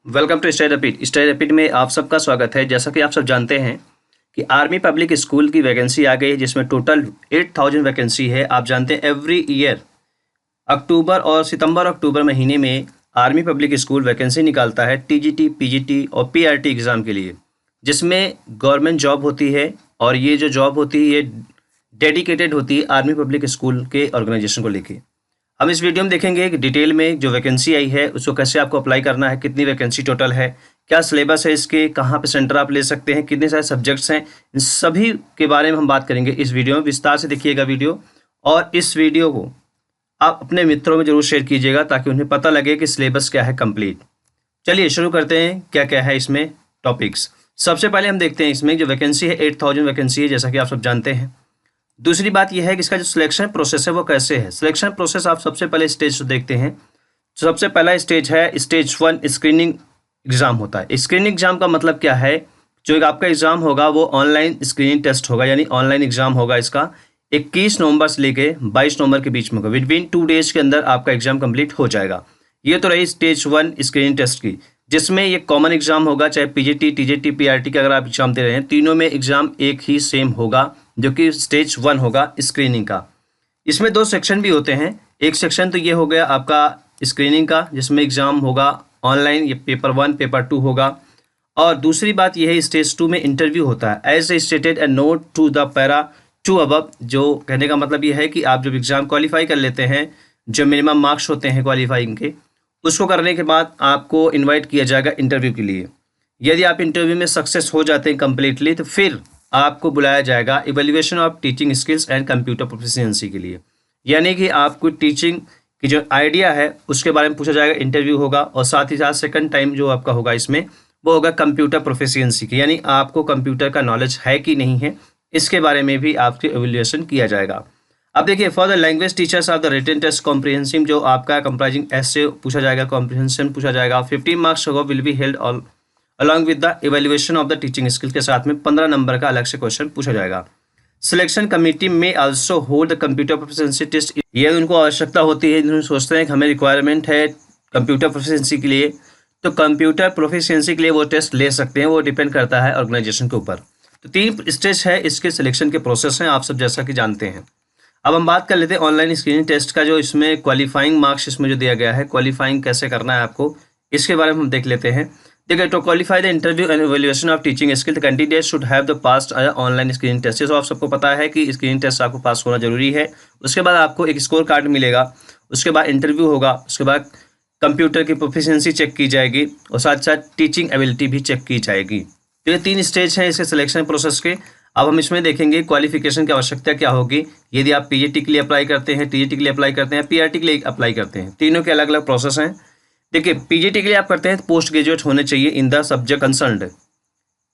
Welcome to study rapid में आप सबका स्वागत है। जैसा कि आप सब जानते हैं कि आर्मी पब्लिक स्कूल की वैकेंसी आ गई है, जिसमें टोटल 8000 वैकेंसी है। आप जानते हैं एवरी ईयर अक्टूबर और सितंबर अक्टूबर महीने में आर्मी पब्लिक स्कूल वैकेंसी निकालता है टीजीटी, पीजीटी और पीआरटी एग्ज़ाम के लिए, जिसमें गवर्नमेंट जॉब होती है। और ये जो जॉब होती है ये डेडिकेटेड होती है आर्मी पब्लिक स्कूल के ऑर्गेनाइजेशन को लेके। हम इस वीडियो में देखेंगे कि डिटेल में जो वैकेंसी आई है उसको कैसे आपको अप्लाई करना है, कितनी वैकेंसी टोटल है, क्या सिलेबस है इसके, कहाँ पे सेंटर आप ले सकते हैं, कितने सारे सब्जेक्ट्स हैं, इन सभी के बारे में हम बात करेंगे इस वीडियो में। विस्तार से देखिएगा वीडियो, और इस वीडियो को आप अपने मित्रों में जरूर शेयर कीजिएगा ताकि उन्हें पता लगे कि सिलेबस क्या है कंप्लीट। चलिए शुरू करते हैं क्या क्या है इसमें टॉपिक्स। सबसे पहले हम देखते हैं इसमें जो वैकेंसी है 8000 वैकेंसी है, जैसा कि आप सब जानते हैं। दूसरी बात यह है कि इसका जो सिलेक्शन प्रोसेस है वो कैसे है। सिलेक्शन प्रोसेस आप सबसे पहले स्टेज देखते हैं। सबसे पहला स्टेज है स्टेज 1, स्क्रीनिंग एग्जाम होता है। स्क्रीनिंग एग्जाम का मतलब क्या है, जो आपका एग्जाम होगा वो ऑनलाइन स्क्रीनिंग टेस्ट होगा, यानी ऑनलाइन एग्जाम होगा। इसका 21 नवंबर से लेके 22 नवंबर के बीच में होगा। विद 2 डेज के अंदर आपका एग्जाम कंप्लीट हो जाएगा। ये तो रही स्टेज 1 स्क्रीनिंग टेस्ट की, जिसमें ये कॉमन एग्जाम होगा, चाहे पीजीटी, टीजीटी, पीआरटी का अगर आप एग्जाम दे रहे हैं, तीनों में एग्जाम एक ही सेम होगा, जो कि स्टेज 1 होगा स्क्रीनिंग का। इसमें 2 सेक्शन भी होते हैं। एक सेक्शन तो ये हो गया आपका स्क्रीनिंग का, जिसमें एग्जाम होगा ऑनलाइन, ये पेपर 1 पेपर 2 होगा। और दूसरी बात यह है स्टेज 2 में इंटरव्यू होता है। As stated and note to the para 2 above, जो कहने का मतलब ये है कि आप जब एग्जाम क्वालिफाई कर लेते हैं, जो मिनिमम मार्क्स होते हैं क्वालिफाइंग के, उसको करने के बाद आपको इन्वाइट किया जाएगा इंटरव्यू के लिए। यदि आप इंटरव्यू में सक्सेस हो जाते हैं कम्प्लीटली, तो फिर आपको बुलाया जाएगा evaluation of teaching skills and computer proficiency के लिए। यानी कि आपको टीचिंग की जो आइडिया है उसके बारे में पूछा जाएगा, इंटरव्यू होगा। और साथ ही साथ सेकंड टाइम जो आपका होगा इसमें वो होगा कंप्यूटर प्रोफिशिएंसी की, यानी आपको कंप्यूटर का नॉलेज है कि नहीं है, इसके बारे में भी आपकी इवैल्यूएशन किया जाएगा। अब देखिए, for the language teachers of the written test comprehensive, जो आपका कंप्राइजिंग ऐसे पूछा जाएगा, कॉम्प्रिहेंशन पूछा जाएगा। 15 मार्क्स होगा, will be held all along with the evaluation of the teaching skill के साथ में 15 नंबर का अलग से क्वेश्चन पूछा जाएगा। सिलेक्शन कमेटी में also hold the computer proficiency test. ये उनको आवश्यकता होती है, जिन्होंने सोचते हैं कि हमें रिक्वायरमेंट है कंप्यूटर प्रोफिशिएंसी के लिए, तो कंप्यूटर प्रोफिशिएंसी के लिए वो टेस्ट ले सकते हैं। वो डिपेंड करता है ऑर्गेनाइजेशन के ऊपर। तो 3 स्टेज है इसके सिलेक्शन के प्रोसेस हैं, आप सब जैसा कि जानते हैं। अब हम बात कर लेते हैं ऑनलाइन स्क्रीनिंग टेस्ट का, जो इसमें क्वालिफाइंग मार्क्स इसमें जो दिया गया है, क्वालिफाइंग कैसे करना है आपको, इसके बारे में हम देख लेते हैं। देखिए, to qualify the interview and evaluation of teaching skill, the candidate should have the past online screening test. तो आप सबको पता है कि स्क्रीनिंग टेस्ट आपको पास होना जरूरी है। उसके बाद आपको एक स्कोर कार्ड मिलेगा, उसके बाद इंटरव्यू होगा, उसके बाद कंप्यूटर की प्रोफिशिएंसी चेक की जाएगी और साथ साथ टीचिंग एबिलिटी भी चेक की जाएगी। तो ये 3 स्टेज हैं इसके सिलेक्शन प्रोसेस के। अब हम इसमें देखेंगे क्वालिफिकेशन की आवश्यकता क्या होगी यदि आप पीजीटी के लिए अप्लाई करते हैं, टीजीटी के लिए अप्लाई करते हैं, पीआरटी के लिए अप्लाई करते हैं। तीनों के अलग अलग प्रोसेस हैं। देखिए, पीजीटी के लिए आप करते हैं तो पोस्ट ग्रेजुएट होने चाहिए इन द सब्जेक्ट कंसर्न्ड,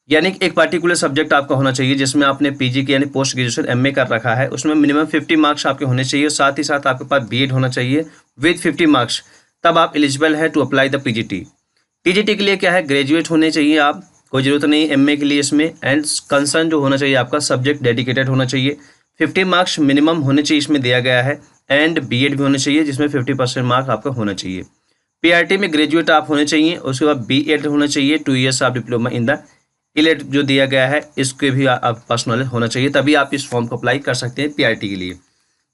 यानी एक पार्टिकुलर सब्जेक्ट आपका होना चाहिए जिसमें आपने पीजी की यानी पोस्ट ग्रेजुएशन एमए कर रखा है। उसमें मिनिमम 50 मार्क्स आपके होने चाहिए, साथ ही साथ आपके पास बीएड होना चाहिए विद 50 मार्क्स, तब आप एलिजिबल है to apply the PGT. TGT के लिए क्या है, ग्रेजुएट होने चाहिए आप, कोई जरूरत नहीं एमए के लिए इसमें। एंड कंसर्न जो होना चाहिए आपका सब्जेक्ट डेडिकेटेड होना चाहिए, 50 मार्क्स मिनिमम होने चाहिए इसमें दिया गया है। एंड बीएड भी होना चाहिए जिसमें 50% मार्क आपका होना चाहिए। पीआरटी में ग्रेजुएट आप होने चाहिए, उसके बाद बीएड होना चाहिए, 2 ईयर्स आप डिप्लोमा इन द इलेट जो दिया गया है, इसके भी आप पास नॉलेज होना चाहिए, तभी आप इस फॉर्म को अप्लाई कर सकते हैं पीआरटी के लिए।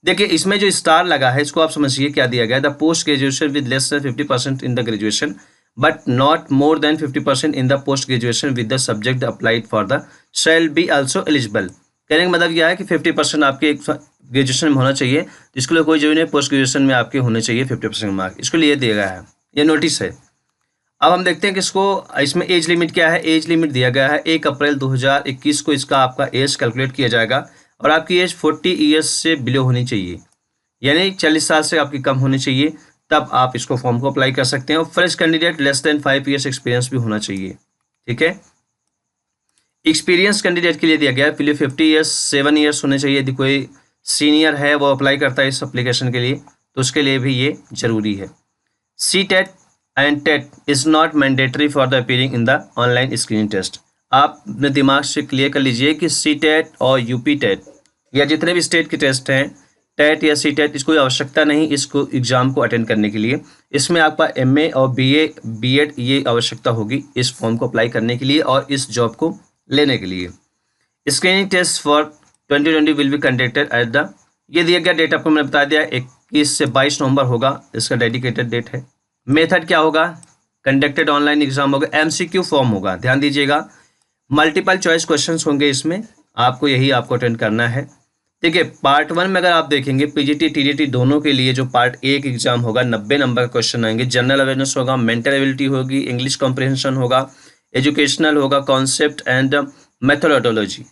देखिए, इसमें जो स्टार लगा है इसको आप समझिए क्या दिया गया है, the post graduation with less than 50% in the graduation but not more than 50% in the post graduation with the subject applied for the shall be also eligible। कहने का मतलब यह है कि 50% आपके ग्रेजुएशन में होना चाहिए, इसके लिए कोई जरूरी नहीं पोस्ट ग्रेजुएशन में आपके होने चाहिए 50% मार्क, इसके लिए दिया गया है, ये नोटिस है। अब हम देखते हैं कि इसमें एज लिमिट क्या है। एज लिमिट दिया गया है 1 अप्रैल 2021 को इसका आपका एज कैलकुलेट किया जाएगा, और आपकी एज 40 ईयर्स से बिलो होनी चाहिए, यानी 40 साल से आपकी कम होनी चाहिए, तब आप इसको फॉर्म को अप्लाई कर सकते हैं। और fresh candidate less than 5 years experience भी होना चाहिए, ठीक है। एक्सपीरियंस कैंडिडेट के लिए दिया गया है 50 ईयर्स 7 ईयर्स होने चाहिए। यदि कोई सीनियर है वो अप्लाई करता है इस एप्लीकेशन के लिए, तो उसके लिए भी ये जरूरी है। C TET and TET is not mandatory for the appearing in the online screening test. आप अपने दिमाग से क्लियर कर लीजिए कि सी टेट और यूपी टेट या जितने भी स्टेट के टेस्ट हैं, टेट या सी टेट इसको आवश्यकता नहीं इसको एग्ज़ाम को अटेंड करने के लिए। इसमें आपका एमए और बीए बीएड ये आवश्यकता होगी इस फॉर्म को अप्लाई करने के लिए और इस जॉब को लेने के लिए। Screening test for 2020 will be conducted at the, ये दिया गया डेट आपको मैंने बता दिया 21 से 22 नवंबर होगा, इसका डेडिकेटेड डेट है। मेथड क्या होगा, कंडक्टेड ऑनलाइन एग्जाम होगा, एमसीक्यू फॉर्म होगा, ध्यान दीजिएगा। मल्टीपल चॉइस क्वेश्चंस होंगे इसमें, आपको यही आपको अटेंड करना है। ठीक है, पार्ट 1 में अगर आप देखेंगे पीजीटी टीजीटी दोनों के लिए जो पार्ट 1 एग्जाम होगा 90 नंबर का क्वेश्चन आएंगे। जनरल अवेयरनेस होगा, मेंटल एबिलिटी होगी, इंग्लिश कॉम्प्रिहेंशन होगा, एजुकेशनल होगा, कॉन्सेप्ट एंड मेथोडोलॉजी,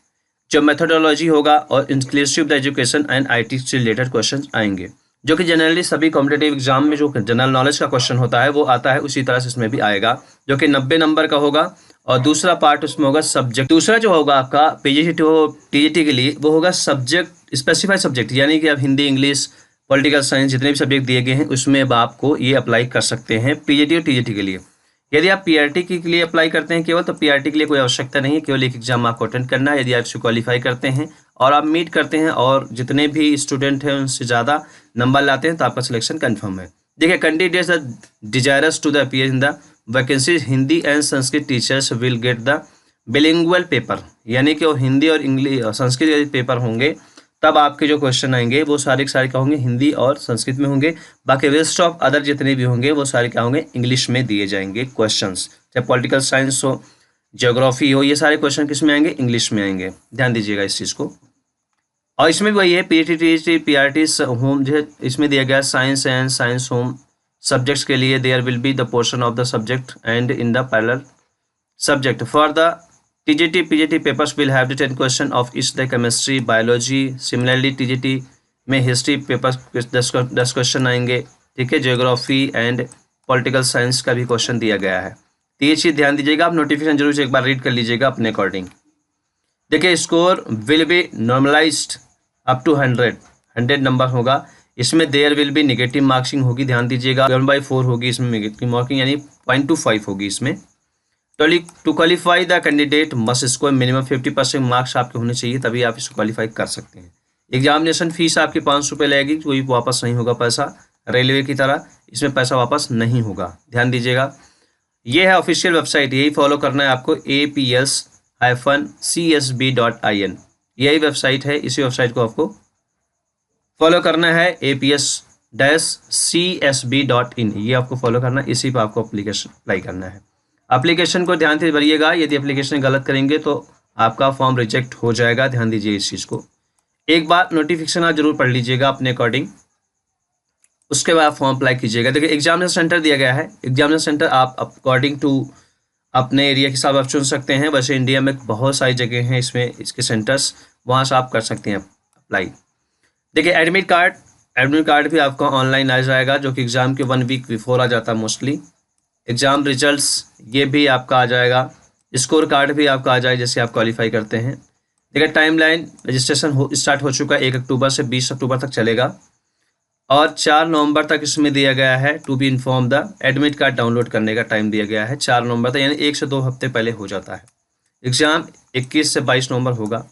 जो मेथोडोलॉजी होगा, और inclusive the education and IT से रिलेटेड क्वेश्चन आएंगे, जो कि जनरली सभी कॉम्पिटेटिव एग्जाम में जो जनरल नॉलेज का क्वेश्चन होता है वो आता है, उसी तरह से इसमें भी आएगा, जो कि 90 नंबर का होगा। और दूसरा पार्ट उसमें होगा सब्जेक्ट, दूसरा जो होगा आपका पीजीटी टीजीटी के लिए वो होगा सब्जेक्ट, स्पेसिफाइड सब्जेक्ट, यानी कि आप हिंदी, इंग्लिश, पॉलिटिकल साइंस जितने भी सब्जेक्ट दिए गए हैं उसमें अब आपको ये अप्लाई कर सकते हैं पीजीटी और टीजीटी के लिए। यदि आप पीआरटी के लिए अप्लाई करते हैं केवल, तो पीआरटी के लिए कोई आवश्यकता नहीं है, केवल एक एग्जाम आपको अटेंड करना है। यदि आप इसको क्वालिफाई करते हैं और आप मीट करते हैं और जितने भी स्टूडेंट हैं उनसे ज़्यादा नंबर लाते हैं तो आपका सिलेक्शन कन्फर्म है। देखिए, candidates are desirous to the appear in the vacancies Hindi and Sanskrit teachers will get the bilingual paper, यानी कि वो हिंदी और इंग्लिश संस्कृत के पेपर होंगे तब आपके जो क्वेश्चन आएंगे वो सारे के सारे क्या होंगे, हिंदी और संस्कृत में होंगे। बाकी रेस्ट ऑफ अदर जितने भी होंगे वो सारे क्या होंगे, इंग्लिश में दिए जाएंगे क्वेश्चंस। चाहे पॉलिटिकल साइंस हो, ज्योग्राफी हो, ये सारे क्वेश्चन किस में आएंगे, इंग्लिश में आएंगे, ध्यान दीजिएगा इस चीज़ को। और इसमें भी वही है, पीटीटी पीआरटी होम जो इसमें दिया गया science and science home subjects के लिए there will be the portion of the subject and in the parallel subject. For the TGT PGT papers will have the 10 question of each, the chemistry, biology. Similarly TGT में history papers 10 question आएंगे। ठीक है, geography and political science का भी question दिया गया है। तो ये चीज़ ध्यान दीजिएगा, आप नोटिफिकेशन जरूर से एक बार रीड कर लीजिएगा अपने अकॉर्डिंग। देखिए, score will be normalized up to 100 number होगा। इसमें there will be negative marking होगी, ध्यान दीजिएगा, 1/4 होगी इसमें नेगेटिव मार्किंग, यानी 0.25 होगी इसमें। To qualify the candidate must score minimum 50% marks आपके होने चाहिए, तभी आप इसको क्वालिफाई कर सकते हैं। एग्जामिनेशन फीस आपकी 500 रुपये लगेगी, कोई वापस नहीं होगा पैसा, रेलवे की तरह इसमें पैसा वापस नहीं होगा, ध्यान दीजिएगा। ये है ऑफिशियल वेबसाइट, यही फॉलो करना है आपको, aps-csb.in, यही वेबसाइट है, इसी वेबसाइट को आपको फॉलो करना है, aps-csb.in, ये आपको फॉलो करना है, इसी पर आपको एप्लीकेशन अप्लाई करना है। एप्लीकेशन को ध्यान से भरिएगा, यदि एप्लीकेशन गलत करेंगे तो आपका फॉर्म रिजेक्ट हो जाएगा, ध्यान दीजिए इस चीज़ को। एक बार नोटिफिकेशन आप जरूर पढ़ लीजिएगा अपने अकॉर्डिंग, उसके बाद फॉर्म अप्लाई कीजिएगा। देखिए, एग्जामिनेशन सेंटर दिया गया है, एग्जामिनेशन सेंटर आप अकॉर्डिंग टू अपने एरिया के हिसाब आप चुन सकते हैं। वैसे इंडिया में बहुत सारी जगह हैं इसमें इसके सेंटर्स, वहाँ से आप कर सकते हैं अप्लाई। देखिए, एडमिट कार्ड भी आपका ऑनलाइन आ जाएगा, जो कि एग्ज़ाम के 1 वीक बिफोर आ जाता है मोस्टली। एग्ज़ाम रिजल्ट्स ये भी आपका आ जाएगा, स्कोर कार्ड भी आपका आ जाएगा जैसे आप क्वालिफाई करते हैं। देखिए, टाइमलाइन रजिस्ट्रेशन स्टार्ट हो चुका है, 1 अक्टूबर से 20 अक्टूबर तक चलेगा, और 4 नवंबर तक इसमें दिया गया है to be inform the, admit card download करने का टाइम दिया गया है 4 नवंबर तक, यानी 1 से 2 हफ्ते पहले हो जाता है। एग्ज़ाम 21 से 22 नवंबर होगा।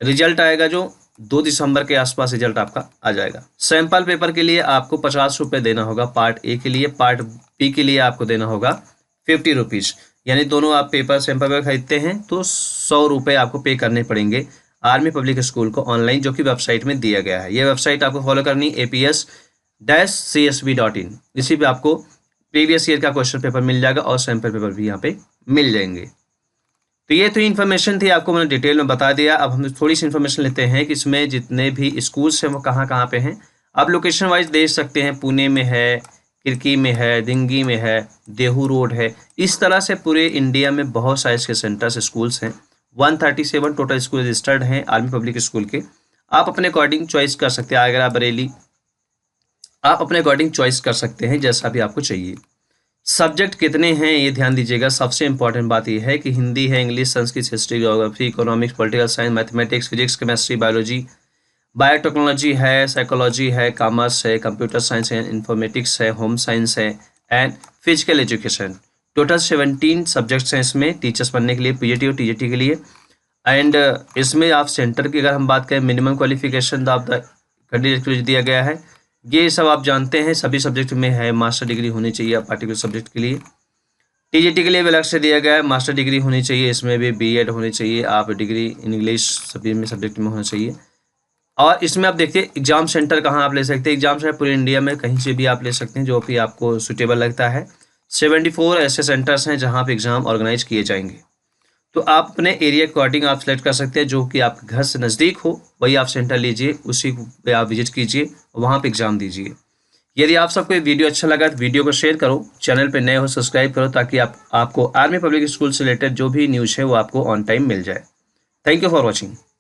रिजल्ट आएगा जो 2 दिसंबर के आसपास रिजल्ट आपका आ जाएगा। सैंपल पेपर के लिए आपको 50 रुपये देना होगा पार्ट ए के लिए, पार्ट बी के लिए आपको देना होगा 50 रुपीज़, यानी दोनों आप सैंपल पेपर खरीदते हैं तो 100 रुपये आपको पे करने पड़ेंगे आर्मी पब्लिक स्कूल को ऑनलाइन, जो कि वेबसाइट में दिया गया है। ये वेबसाइट आपको फॉलो करनी aps-csb.in, इसी पे आपको प्रीवियस ईयर का क्वेश्चन पेपर मिल जाएगा और सैंपल पेपर भी यहाँ पे मिल जाएंगे। तो ये तो इन्फॉर्मेशन थी, आपको मैंने डिटेल में बता दिया। अब हम थोड़ी सी इन्फॉर्मेशन लेते हैं कि इसमें जितने भी स्कूल्स हैं वो कहाँ कहाँ पे हैं। आप लोकेशन वाइज देख सकते हैं, पुणे में है, किरकी में है, दिंगी में है, देहू रोड है, इस तरह से पूरे इंडिया में बहुत सारे इसके सेंटर्स स्कूल्स हैं। 137 टोटल स्कूल रजिस्टर्ड हैं आर्मी पब्लिक स्कूल के। आप अपने अकॉर्डिंग चॉइस कर सकते हैं, अगर आप बरेली, आप अपने अकॉर्डिंग चॉइस कर सकते हैं जैसा भी आपको चाहिए। सब्जेक्ट कितने हैं ये ध्यान दीजिएगा, सबसे इंपॉर्टेंट बात यह है कि हिंदी है, English, Sanskrit, history, geography, economics, political science, mathematics, physics, chemistry, biology, biotechnology है, साइकोलॉजी है, कॉमर्स है, कंप्यूटर साइंस है, इंफॉर्मेटिक्स है, होम साइंस है and physical education. Total 17 subjects हैं इसमें टीचर्स बनने के लिए, पीजीटी और टीजीटी के लिए। एंड इसमें आप सेंटर की अगर हम बात करें, minimum qualification of the candidate के लिए दिया गया है। ये सब आप जानते हैं, सभी सब्जेक्ट में है, मास्टर डिग्री होनी चाहिए पार्टिकुलर सब्जेक्ट के लिए। टीजीटी के लिए भी अलग से दिया गया है, मास्टर डिग्री होनी चाहिए, इसमें भी बीएड होनी चाहिए, आप डिग्री इन इंग्लिश सभी में सब्जेक्ट में होना चाहिए। और इसमें आप देखिए एग्जाम सेंटर कहाँ आप ले सकते हैं, एग्जाम सेंटर पूरे इंडिया में कहीं से भी आप ले सकते हैं जो भी आपको सुटेबल लगता है। 74 ऐसे सेंटर्स हैं जहाँ पे एग्ज़ाम ऑर्गेनाइज किए जाएंगे। तो आप अपने एरिया के अकॉर्डिंग आप सेलेक्ट कर सकते हैं, जो कि आपके घर से नज़दीक हो वही आप सेंटर लीजिए, उसी पे आप विजिट कीजिए, वहाँ पे एग्ज़ाम दीजिए। यदि आप सबको वीडियो अच्छा लगा तो वीडियो को शेयर करो, चैनल पे नए हो सब्सक्राइब करो, ताकि आपको आर्मी पब्लिक स्कूल से रिलेटेड जो भी न्यूज़ है वो आपको ऑन टाइम मिल जाए। Thank you for watching.